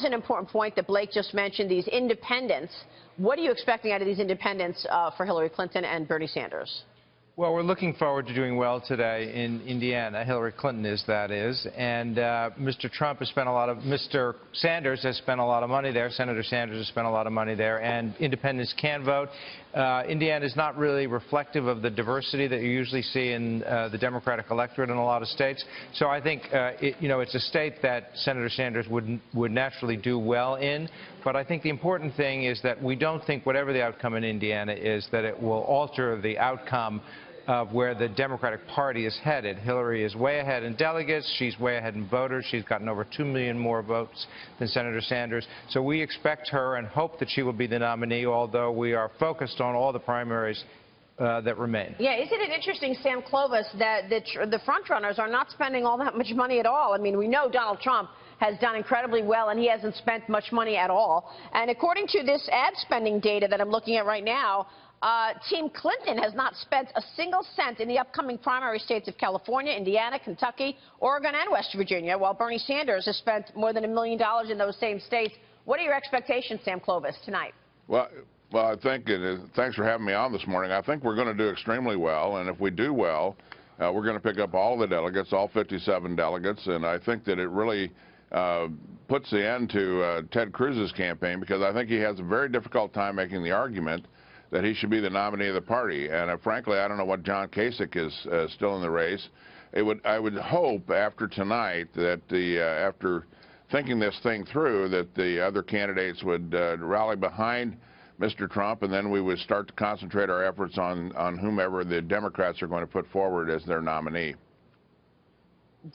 was an important point that Blake just mentioned, these independents. What are you expecting out of these independents for Hillary Clinton and Bernie Sanders? Well, we're looking forward to doing well today in Indiana. Hillary Clinton is, that is. And Mr. Sanders has spent a lot of money there. Senator Sanders has spent a lot of money there. And independents can vote. Indiana is not really reflective of the diversity that you usually see in the Democratic electorate in a lot of states. So I think, it's a state that Senator Sanders would naturally do well in. But I think the important thing is that we don't think whatever the outcome in Indiana is, that it will alter the outcome of where the Democratic Party is headed. Hillary is way ahead in delegates. She's way ahead in voters. She's gotten over 2 million more votes than Senator Sanders. So we expect her and hope that she will be the nominee, although we are focused on all the primaries that remain. Yeah, isn't it interesting, Sam, Clovis, that the frontrunners are not spending all that much money at all? I mean, we know Donald Trump has done incredibly well, and he hasn't spent much money at all. And according to this ad spending data that I'm looking at right now, Team Clinton has not spent a single cent in the upcoming primary states of California, Indiana, Kentucky, Oregon, and West Virginia, while Bernie Sanders has spent more than $1 million in those same states. What are your expectations, Sam Clovis, tonight? Well, I think thanks for having me on this morning. I think we're going to do extremely well, and if we do well, we're going to pick up all the delegates, all 57 delegates, and I think that it really puts the end to Ted Cruz's campaign, because I think he has a very difficult time making the argument that he should be the nominee of the party. And frankly, I don't know what John Kasich is still in the race. I would hope after tonight that after thinking this thing through, that the other candidates would rally behind Mr. Trump, and then we would start to concentrate our efforts on whomever the Democrats are going to put forward as their nominee.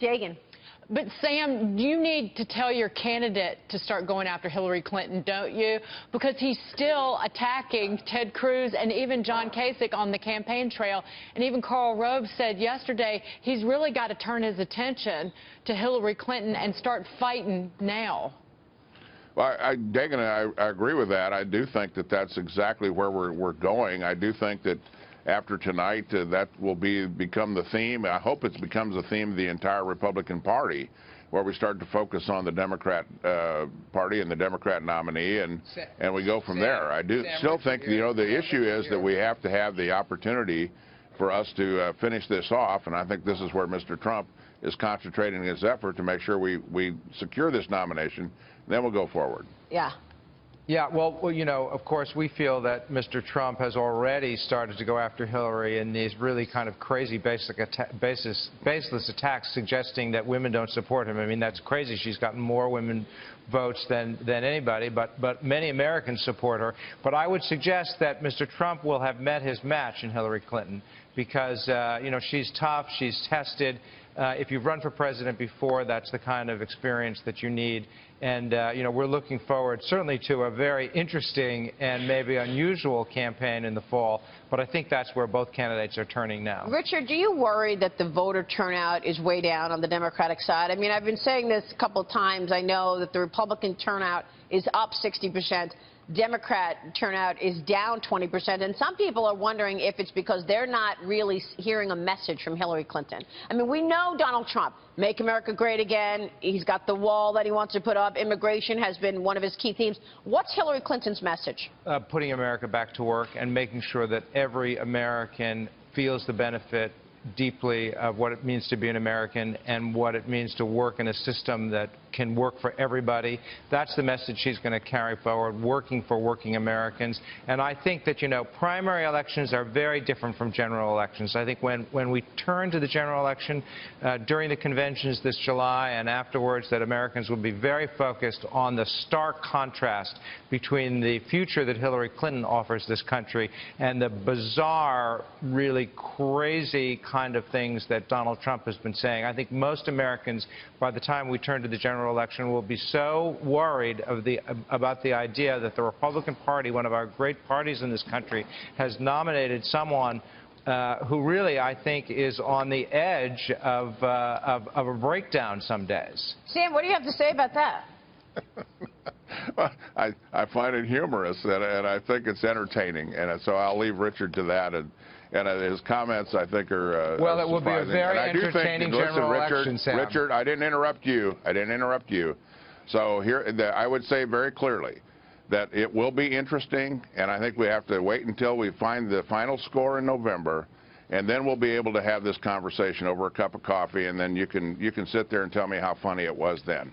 Jagan. But, Sam, you need to tell your candidate to start going after Hillary Clinton, don't you? Because he's still attacking Ted Cruz and even John Kasich on the campaign trail. And even Karl Rove said yesterday he's really got to turn his attention to Hillary Clinton and start fighting now. Well, Dagan, I agree with that. I do think that that's exactly where we're going. I do think that after tonight, that will become the theme. I hope it becomes the theme of the entire Republican Party, where we start to focus on the Democrat Party and the Democrat nominee, and we go from there. I do still think, the issue is that we have to have the opportunity for us to finish this off, and I think this is where Mr. Trump is concentrating his effort to make sure we secure this nomination, and then we'll go forward. Yeah. Yeah, well, of course, we feel that Mr. Trump has already started to go after Hillary in these really kind of crazy baseless attacks suggesting that women don't support him. I mean, that's crazy. She's gotten more women votes than anybody, but many Americans support her. But I would suggest that Mr. Trump will have met his match in Hillary Clinton because, she's tough, she's tested. If you've run for president before, that's the kind of experience that you need. And, we're looking forward certainly to a very interesting and maybe unusual campaign in the fall. But I think that's where both candidates are turning now. Richard, do you worry that the voter turnout is way down on the Democratic side? I mean, I've been saying this a couple of times. I know that the Republican turnout is up 60%. Democrat turnout is down 20%, and some people are wondering if it's because they're not really hearing a message from Hillary Clinton. I mean, we know Donald Trump, make America great again. He's got the wall that he wants to put up. Immigration has been one of his key themes. What's Hillary Clinton's message? Putting America back to work and making sure that every American feels the benefit deeply of what it means to be an American and what it means to work in a system that can work for everybody. That's the message she's going to carry forward, working for working Americans. And I think that, primary elections are very different from general elections. I think when we turn to the general election during the conventions this July and afterwards, that Americans will be very focused on the stark contrast between the future that Hillary Clinton offers this country and the bizarre, really crazy kind of things that Donald Trump has been saying. I think most Americans, by the time we turn to the general election, will be so worried about the idea that the Republican Party, one of our great parties in this country, has nominated someone who really, I think, is on the edge of a breakdown some days. Sam, what do you have to say about that? Well, I find it humorous, and I think it's entertaining, and so I'll leave Richard to that. And his comments, I think, are well, it will surprising. be a very entertaining general election, Sam. Richard, I didn't interrupt you. So here, I would say very clearly that it will be interesting, and I think we have to wait until we find the final score in November, and then we'll be able to have this conversation over a cup of coffee, and then you can sit there and tell me how funny it was then.